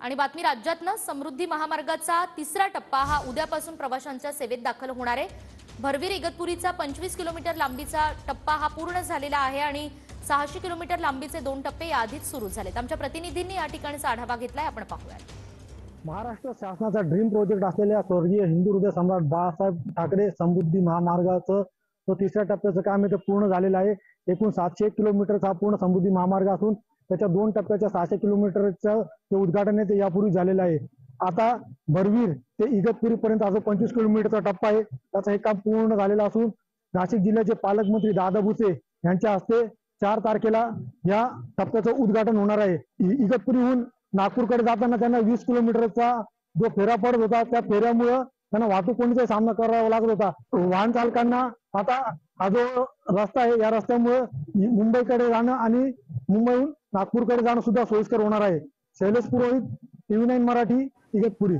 आणि बातमी राज्यातनं समृद्धी महामार्गाचा तिसरा टप्पा हा उद्यापासून प्रवाशांच्या सेवेत दाखल होणार आहे। भरवीर इगतपुरीचा 25 किलोमीटर लांबीचा टप्पा हा पूर्ण झालेला आहे आणि 600 किलोमीटर लांबीचे 2 टप्पे याआधीच सुरू झालेत। आमच्या प्रतिनिधींनी या ठिकाणचा आढावा घेतलाय, आपण पाहूयात। महाराष्ट्र शासनाचा ड्रीम प्रोजेक्ट असलेल्या स्वर्गीय हिंदू हृदय सम्राट बाळासाहेब ठाकरे समृद्धी महामार्गाचं तो तिसऱ्या टप्प्याचं काम इथे पूर्ण झालेलं आहे। एकूण 701 किलोमीटरचा पूर्ण समृद्धी महामार्ग असून त्याच्या 2 टप्प्याच्या 600 किलोमीटरचं ते उद्घाटन ते यापूर्वी झालेलं आहे। आता भरवीर ते इगतपुरी पर्यंत जो 25 किलोमीटरचा टप्पा आहे त्याचं हे काम पूर्ण झालेलं असून नाशिक जिल्ह्याचे पालकमंत्री दादा भुसे यांच्या हस्ते 4 तारखेला या टप्प्याचं उद्घाटन होणार आहे। इगतपुरीहून नागपूरकडे जाताना त्यांना 20 किलोमीटरचा जो फेरा पडत होता त्या फेऱ्यामुळे त्यांना वाहतूक कोंडीचा सामना करावा लागत होता। वाहन चालकांना आता हा जो रस्ता आहे या रस्त्यामुळे मुंबईकडे जाणं आणि मुंबईहून नागपूरकडे जाणं सुद्धा सोयीस्कर होणार आहे। शैलेश पुरोहित, TV9 मराठी, इगतपुरी।